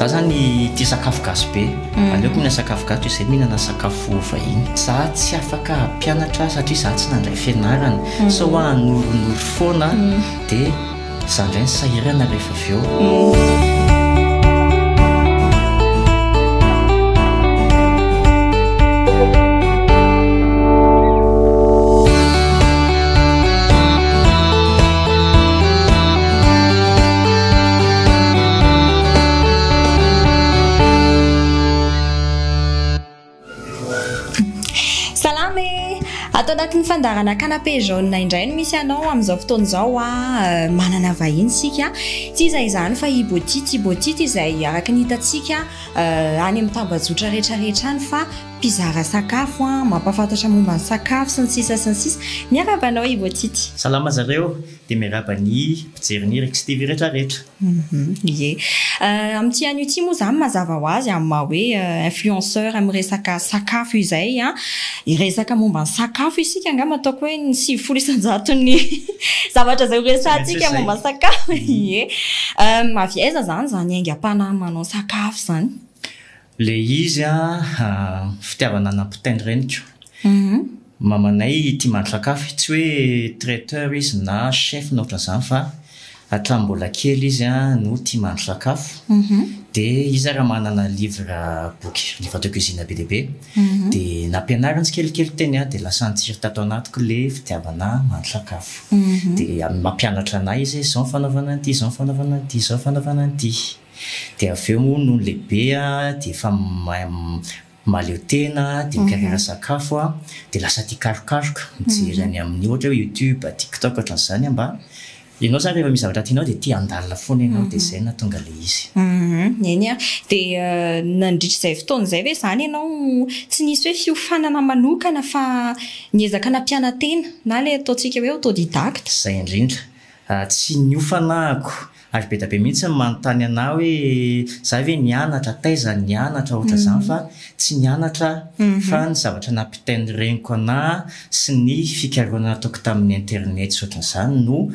Za zany tia sakafo gasy be. Aleoko mihinana sakafo gasy izay mihinana sakafo vahiny. Za tsy afaka hampianatra satria za tsy nandray fianarana. So anoronoro foana dia za indray ny sahirana rehefa avy eo. Atao anatin'ny fandarana canapé jaune indray no misy anao amin'izao fotoana izao manana vahiny sika tsy izay izany fa ibotity izay araka ny hitantsika any amin'ny tambazotra rehetrarehetra any fa mpizara sakafo mampafantatra momba ny sakafo sy ny sisa miarabanao ibotity. Salama zareo dia miaraba ny mpijery RXTV rehetrarehetra. Ie amin'ity anio ity moa zany mazava ho azy amin'ny maha hoe influenceur amin'ny resaka sakafo izay iresaka momba ny sakafo isika angamba ataoko hoe ny 700 ny zavatra izay horesantsika momba ny sakafo. Ie maviaiza zany aingam-panahy manao sakafo zany. Le izy fitiavana nampitaindry reniko. Mamanay tia mahandro sakafo, tsy hoe traiteur izy na chef na ohatran'izany fa hatramin'ny mbola kely izy no tia mahandro sakafo. Dia izy raha manana boky livre de cuisine be dia be. Dia nampianariny tsikelikely teny dia lasa nitsiry tato anatiko le fitiavana mahandro sakafo. Dia mampianatra anahy izy izao fanaovana an'ity, izao fanaovana an'ity, izao fanaovana an'ity. Dia avy eo no lehibe dia efa maleo tena dia mikarera sakafo dia lasa tia karokaroka mijery any amin'ny ohatra hoe YouTube, TikTok ohatran'izany mba ianao zany rehefa misy zavatra tianao dia tia andalina foana ianao dia izay nahatonga le izy. Eny dia nandritra izay fotoana izay hoe zany ianao tsy nisy hoe fiofanana manokana fa niezaka nampiana-tena na le ataontsika hoe autodidacte. Izay indrindra tsy niofanako. Ary be da be mihitsy manontany anahy hoe za hoe nianatra taiza nianatra ohatra izany fa tsy nianatra fa ny zavatra nampitainy reniko anahy sy ny fikarohana ataoko tamin'ny internet sy ohatran'izany no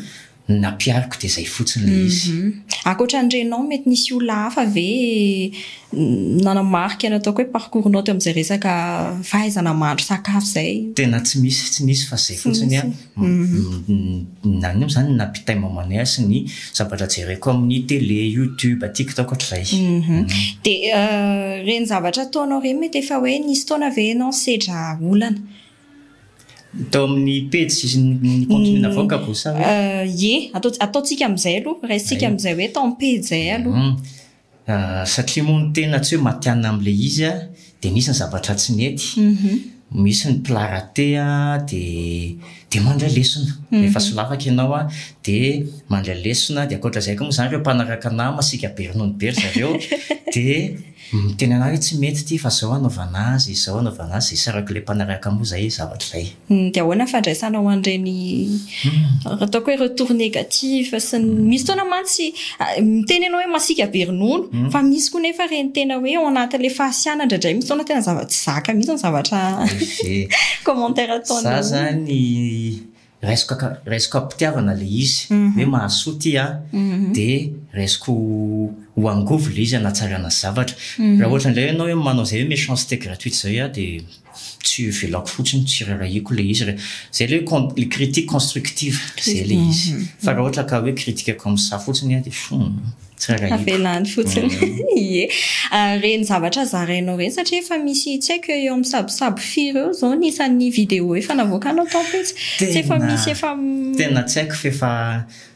nampiariko dia izay fotsiny le izy. Ankoatran'irenao mety nisy olona hafa ve nanamarika ny ataoko hoe parcours-nao teo amin'izay resaka fahaizana mahandro sakafo izay? Tena tsy nisy fa izay fotsiny nany izany nampitainy mamanay sy ny zavatra jereko amin'ny télé, YouTube, TikTok ohatr'izay. Dia reny zavatra ataonao ireny mety efa hoe nisy taona ve ianao sedra olana? Tao amin'ny page ny contenu navoaka ko sa hoe? Ie, ataontsika amin'izay aloha, raisitsika amin'izay hoe tao amin'ny page izay aloha. Satria moa ny tena tsy hoe matianina amin'ilay izy dia nisy ny zavatra tsy nety. Misy ny plat raté dia mandray lesona. Rehefa solafaka ianao dia mandray lesona dia ankoatr'izay koa moa izany ireo mpanaraka anahy masika be ronono be ry zareo dia miteny anahy hoe tsy mety ity fa izao anaovana azy, izao anaovana azy, sarako ilay mpanaraka moa izay zavatra izay. Dia ahoana fandraisanao an'ireny ataoko hoe retour négatif sy misy taona mantsy miteny ianao hoe masika be ronono fa misy koa nefa ireny tena hoe ao anatin'ilay fahasiana indraindray misy taona tena zavatra zaka mihitsy ny zavatra commentaire ataonao. Za zany raisiko ampitiavana le izy hoe mahasoa ty dia raisiko ho angovo le izy hanatsarana zavatra. Raha ohatra indray ianao hoe manao izay hoe méchanceté gratuite izay dia tsy velako fotsiny tsy rarahiko le izy. Izay le critique constructive izay le izy. Fa raha ohatra ka hoe critiqueko amin'ny saha fotsiny dia tsy rarahiko. Avelany fotsiny. Ie. Reny zavatra zarainao reny satria efa misy tsy haiko eo amin'ny sabosabo firy eo izao nisan'ny vidéo efa navoakanao tao petsy. Tsy efa misy efa tena tsy haiko fa efa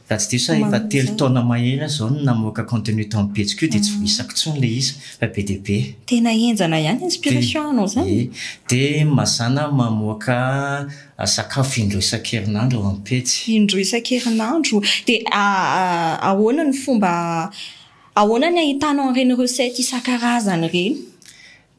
raha tsy diso efa 3 taona mahery izao no namoaka contenu tao amin'ny petsiko io dia tsy voisako intsony le izy fa be dia be. Tena enjana ihany inspiration anao zany. Dia mazana mamoaka sakafo indroa isan-kerinandro ao amin'ny petsy. Indroa isan-kerinandro. Dia ahoana ny fomba ahoana ny ahitanao ireny recette isan-karazany ireny?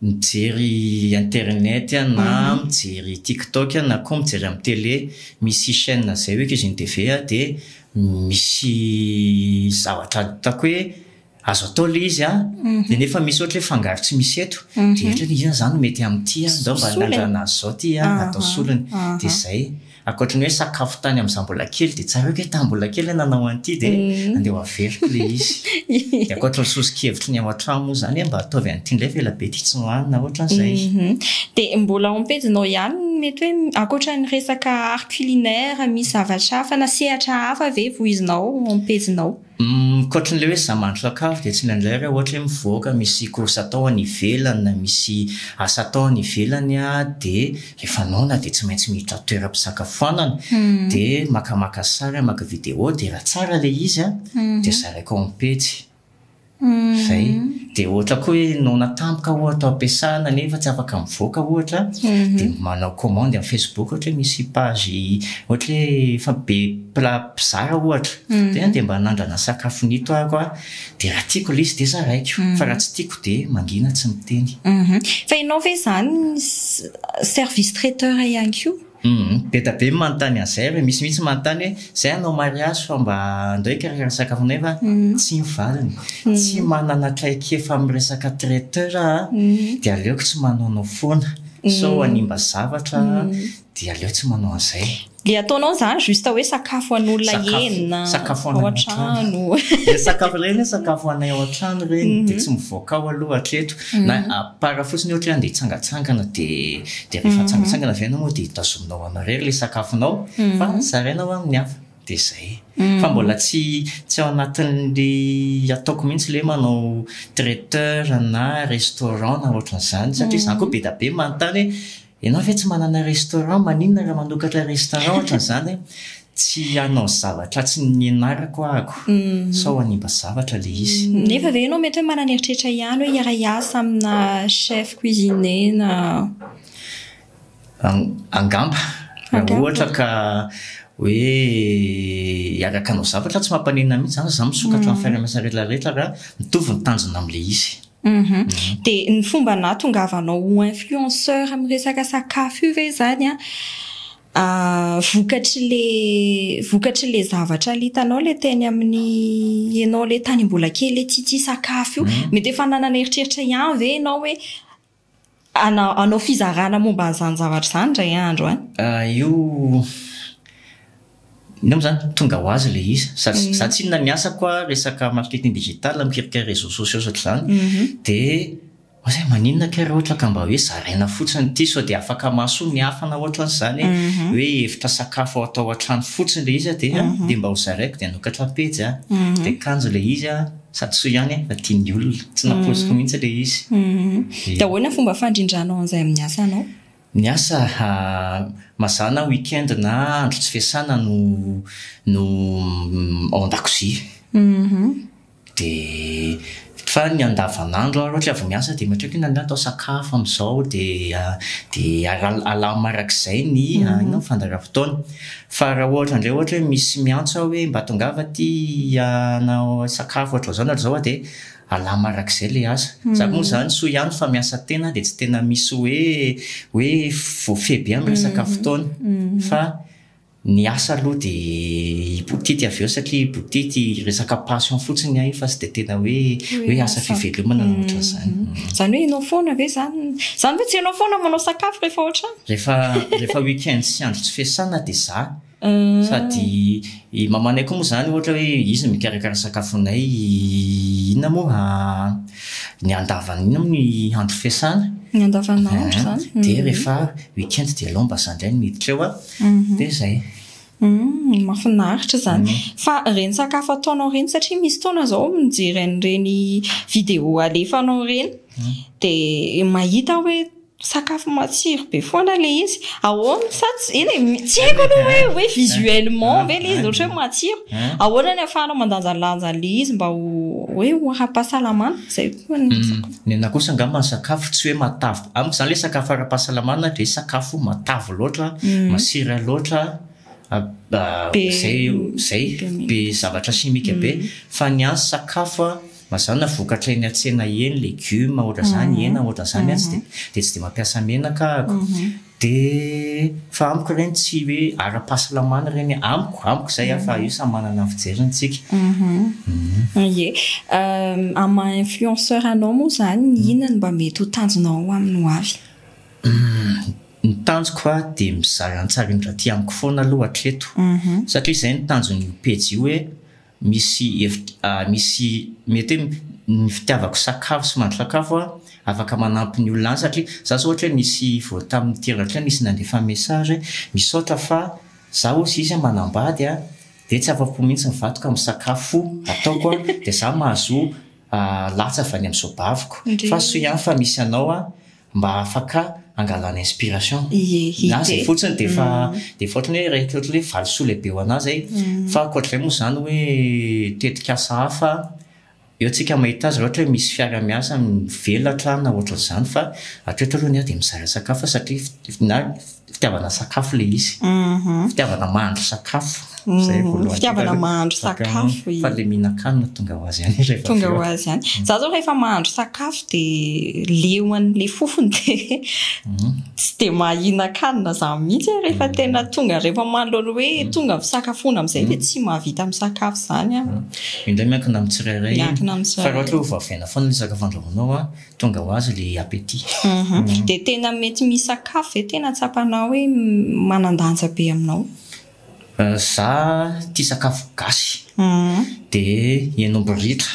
Mijery internet na mijery TikTok na koa mijery amin'ny télé misy chaîne izay hoe Cuisine TV dia misy zavatra hitako hoe azo atao le izy dia nefa misy ohatra hoe fangaro tsy misy eto dia ohatra izy zany mety amin'ity ndao mba nandrana azy izao ty atao solony dia izay akoatrany hoe sakafo tany amin'izay mbola kely dia tsara hoe tambola kely nanao an'ity dia andeha ho averiko le izy dia akoatra ny sosokevitry ny ao an-trano moa izany mba ataovy an'ity indray fa ela be ity tsy nohanina ohatran'izay dia mbola ompedinao ihany mety hoe akoatra ny resaka art culinaire misy zavatra hafa na sehatra hafa ve voizinao ompedinao koatran'ilay hoe za mandro sakafo dia tsy indraindray raha ohatra hoe mivoaka misy course atao any ivelany na misy asa atao any ivelany dia rehefa naona dia tsy maintsy miditra toeram-pisakafoanana dia makamaka sary maka vidéo dia raha tsara ilay izy dia zaraiko ompedy zay dia ohatra koa hoe naona tampoka ohatra ampiasana nefa tsy afaka mivoaka ohatra dia manao commande amin'ny Facebook ohatra hoe misy page ohatra hoe efa be plat bizara ohatra dia mba nandrana sakafo nito ako dia raha tiako ilay izy dia zaraiko fa raha tsy tiako dia mangina tsy miteny fa ianao ve izany service traiteur ihany koa be da be manontany an'izay hoe misy mihitsy manontany hoe zay anao mariage fa mba andao karakara sakafo nefa tsy mivaliny tsy manana traikefa amin'ny resaka traiteur dia aleoko tsy manaonao foana so animba zavatra dia aleo tsy manao an'izay le ataonao zany juste hoe sakafo an'olona enina ao an-trano sakafo ireny sakafo anay ao an-trano ireny dia tsy mivoaka ao aloha hatreto na apara fotsiny ohatra andeha hitsangatsangana dia rehefa tsangatsangana avy anao moa dia hitazominao anareo ilay sakafonao fa zarainao amin'ny hafa dia izay fa mbola tsy ao anatin'le ataoko mihitsy le manao traiteur na restaurant na ohatran'izany satria izany koa be da be manontany ianao ve tsy manana restaurant maninona raha manokatra restaurant ohatran'izany tsy hanao zavatra tsy nianarako ahako sao hanimba zavatra le izy nefa ve ianao mety hoe manana eritreritra ihany hoe hiara-hiasa amina chef cuisinier na angamba raha ohatra ka hoe hiaraka anao zavatra tsy mampanina mihitsy zany za misokatra amin'ny fiara-miasa rehetrarehetra raha mitovy ny tanjona amin'le izy dia ny fomba na tongavanao influenceur amin'ny resaka sakafo io ve zany vokatry le zavatra litanao le teny amin'ny ianao le tany mbola kely le tity sakafo io mety efa nanana eritreritra ihany ve ianao hoe anao fizarana momba an'izany zavatra izany ndray andro io ino moa zany tonga ho azy le izy za tsy inona ny asa koa resaka marketing digital mikirika réseaux sociaux ohatr'izany dia zay maninona kara ohatra ka mba hoe zaraina fotsiny ity sao dia afaka mahasoa ny hafana ohatran'izany hoe hevitra sakafo atao an-trano fotsiny le izy dia mba ho zaraiko dia anokatra pejy dia kanjo le izy sady soa ihany fa tiany olona tsy naposiko mihitsy le izy dia ahoana fomba fandrindranao an'izay amin'ny asanao ny asa mazana weekend na andro tsy fiasana no ao an-dakozia dia fa ny andavanandro ohatra avy miasa dia matreko inona atao sakafo amin'izao dia alamarak'izay ny inao fandaharam-potoana fa raha ohatra indray ohatra hoe misy miantso hoe mba tongava ty anao sakafo ohatra zao na zao dia alamarak'izay le asa zako moa zany soa ihany fa miasa tena dia tsy tena misy hoe voafebe amin'ny resaka fotoana fa ny asa aloha dia ibotity avy eo satria ibotity resaka passion fotsiny ahy fa tsy dia tena hoe asa fivelomana na ohatran'izany zany hoe ianao foana ve zany hoe tsy ianao foana manao sakafo rehefa ohatra rehefa weekend sy andro tsy fiasana dia za sady mamanay koa moa zany ohatra hoe izy mikarakara sakafonay inona moa ny andavan'inona moa ny andro fiasana ny andavanandro zany dia rehefa weekend dia alao mba zandray ny miditra eo dia izay mahafinaritra zany fa reny sakafo ataonao reny satria misy taona zao mijery an'ireny vidéo alefanao reny dia mahita hoe sakafo matsiro be foana le izy ahoana sady tsy haiko aloha hoe visuellement ve le izy ohatra hoe matsiro ahoana ny ahafahanao mandanjalanja le izy mba hoe ho ara-pahasalamana zay ny ana kosa angamba ny sakafo tsy hoe matavo amiko zany le sakafo ara-pahasalamana dia sakafo matavo loatra masira loatra zay be zavatra simika be fa ny any sakafo mazana vokatra eny an-tsena eny legioma ohatra zany hena ohatra zany dia tsy dia mampiasa menaka ako dia fa amiko ireny tsy hoe ara-pahasalamana ireny amiko izay fa io samy manana ny fijerintsika ye ama influenceur anao moa zany inona mba mety ho tanjonao amin'ny ho avy ny tanjoko a de mizara antsara indra ty amiko foana aloha hatreto satria izay ny tanjon'ny pejy io hoe misy mety hoe ny fitiavako sakafo sy mandro sakafo a afaka manampy ny olona any satria za so ohatra hoe nisy vao tamin'ny teratra nisy nandefa message misaotra fa za osy izy manambady a de tsy afa-po mihitsy ny vatok amin'ny sakafo ataoko a de za mahazo latsa avy any amin'izao baviko fa so ihany fa misy anao a mba afaka angalana inspiration na zay fotsiny defa ohatrany hoe rehetra ohatra hoe valisoa lehibe ho anazy fa akoatr'izay moa zany hoe tetikasa hafa eo tsika mahita azy ohatra hoe misy fiara-miasa mivelatra na ohatran'izany fa hatreto aloha ny a de mizara sakafo satria fitiavana sakafo le izy fitiavana mahandro sakafo fitiavana mahandro sakafo fa le mihinan-kanina tonga ho azy ihany tonga ho azy ihany za zao rehefa mahandro sakafo de leo an'le fofony de tsy de mahinan-kanina za mihitsy rehefa tena tonga rehefa manolona hoe tonga misakafona amin'izay de tsy mahavita misakafo zany a indray miankina amin'ny tsirairay fa ohatra hoe vavaina foana le sakafo andrahoinao a tonga ho azy le appétit de tena mety misakafo ve tena tsapanao hoe manandanja be aminao za tia sakafo gasy de henomby ritra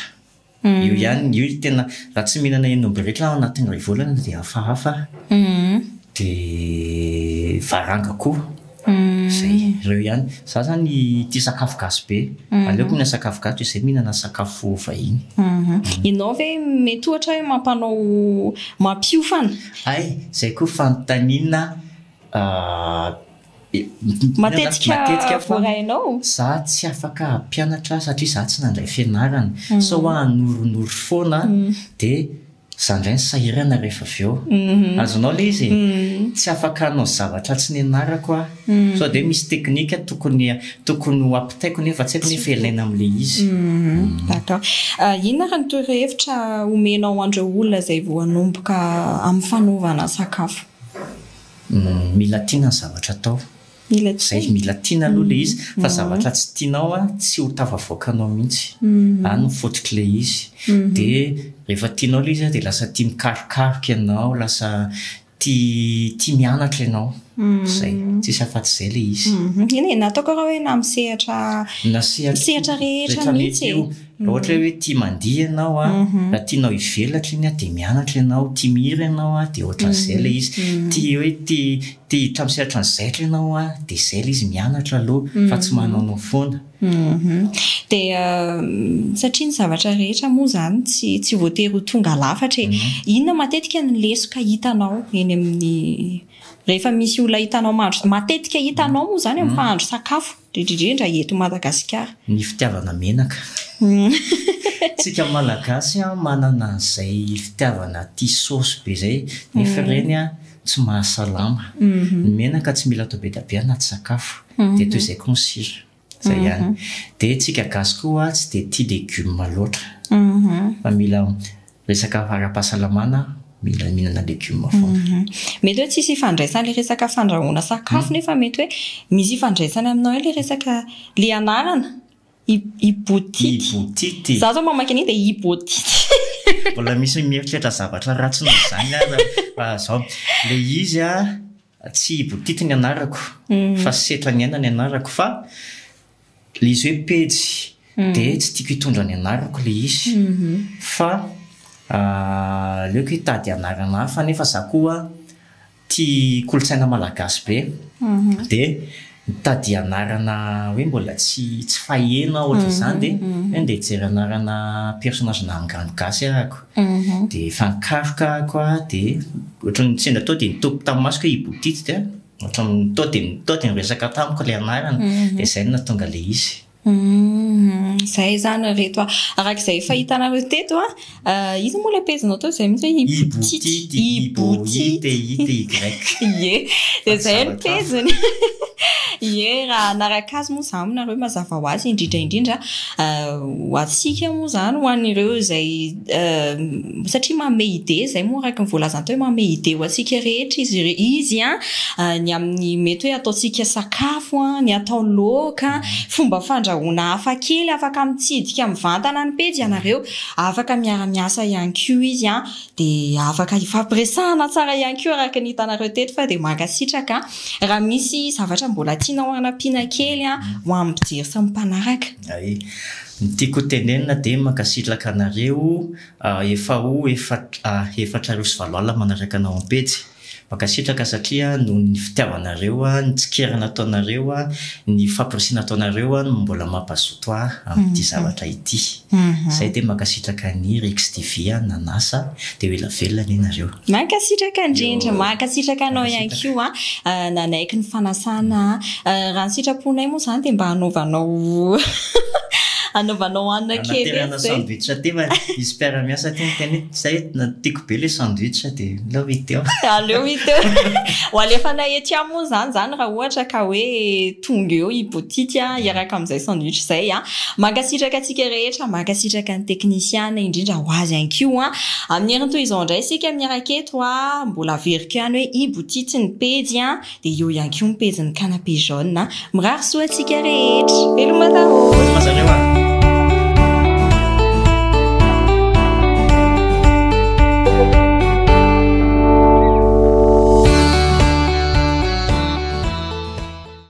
io ihany io tena raha tsy mihinana henomby ritra anatin'ny ray volana de hafahafa de varanga koa zay ireo ihany za zany tia sakafo gasy be aleoko mihinana sakafo gasy izay mihinana sakafo vahiny inao ve mety ohatra hoe mampanao mampiofana ay zay koa fanontaniana matetika vorainao za tsy afaka ampianatra satria za tsy nandray fianarana so ho anoronoro foana de za ndray ny sahirana rehefa avy eo azonao le izy tsy afaka hanao zavatra tsy nianarako a so de misy teknika tokony ho ampitaiko nefa tsy haiko nefa ilaina amin'le izy d'accord inona raha ny torohevitra omenao andreo olona zay vao hanomboka amin'ny fanaovana sakafo mila tiana ny zavatra atao zay mila tiana aloha le izy fa zavatra tsy tianao a tsy ho tafavoakanao mihitsy any mifototry le izy de rehefa tianao le izy de lasa tia mikarokaroka ianao lasa tia mianatra ianao zay tsisy afa-tsy zay le izy iny nataoko raha hoe na misehatra rehetra mihitsy ohatra hoe tia mandihy ianao a raha tianao hivelatra iny a de mianatra ianao tia mihira ianao a de ohatran'izay le izy tia hoe tia hiditra misehatra ny zaitra ianao a de zay le izy mianatra aloha fa tsy manaonao foana de satria ny zavatra rehetra moa zany tsy voatery ho tonga lafatra inona matetika ny lesoka hitanao eny amin'ny rehefa misy olona hitanao mahandro matetika hitanao moa zany amin'ny fahandro sakafo indrindra eto Madagasikara ny fitiavana menaka tsika malagasy a manana zay fitiavana tia saosy be zay nefa reny a tsy mahasalama ny menaka tsy mila atao be da be anaty sakafo de toy izay koa ny sira zay ihany de tsika gasy koa tsy de tia legioma loatra fa mila resaka ara-pahasalamana mila mihinana legioma foana mety hoe tsisy ifandraisana le resaka fandrahoana sakafo nefa mety hoe misy ifandraisana aminao le resaka le anarana ibotity za zao mamaky an'iny de ibotity mbola misy mieritreritra zavatra ratsy noho izany fa zao le izy a tsy ibotity ny anarako fa setra ny aina ny anarako fa le izy hoe pejy de tsy tiako hitondra ny anarako le izy fa leoko hitady anarana hafa nefa za koa tia kolotsaina malagasy be de mitady anarana hoe mbola tsy fahena ohatra izany de ndeha hijery anarana personnage na angano gasy ahako de fankaroka koa de ohatrany sendra tao de nitopy tamin'ny masoko hoe ibotity de ohatrany tao de niresaka tamiko le anarana de zay no natonga le izy zay zany reto arak'izay fahitanareo teto izy moa le pezinao tao zay mihitsy ibotity ye de zay ny peziny ye raha naraka azy moa zany nareo mazava ho azy indrindra ho atsika moa zany ho an'ireo zay satria mame ide zay moa araka ny voalazana tao hoe mame ide ho atsika rehetra izy ny amin'ny mety hoe ataotsika sakafo ny atao laoka fomba fandrahoana hafa kely afaka mitsidika mivantana ny pejy ianareo afaka miara-miasa ihany koa izy dia afaka ifampiresahana tsara ihany koa araka ny hitanareo teto fa dia mankasitraka raha misy zavatra mbola tianao anampiana kely ho amin'ny mpijery sy mpanaraka. Ny tiako tenenina dia mankasitraka anareo efa ho efatra roa sy valo alina manaraka anao amin'ny pejy. Mankasitraka satria noho ny fitiavanareo ny tsikerana ataonareo ny fampirisiana ataonareo no mbola mampazoto amin'ity zavatra ity. Izay dia mankasitraka ny Rex TV nanasa dia ho ela velona ianareo. Mankasitraka indrindra mankasitraka anao ihany koa nanaiky ny fanasana raha ny sitraponay moa izany dia mba hanaovanao anaovanao hanina kely anaterana sandwich ty ma izy mpiara-miasa ty miteny zay tiako be le sandwich dia aleo hita eo. Aleo hita eo. Ho alefanay etỳ moa zany raha ohatra ka hoe tonga eo ibotity iaraka amin'izay sandwich izay mankasitraka antsika rehetra mankasitraka ny teknisiana indrindra ho azy ihany koa amin'ny herin'ny toy izao indray isika miaraka eto mbola veriko ihany hoe ibotity ny pejy dia eo ihany koa ny pejy ny canapé jaune mirary soa antsika rehetra. Veloma daholo.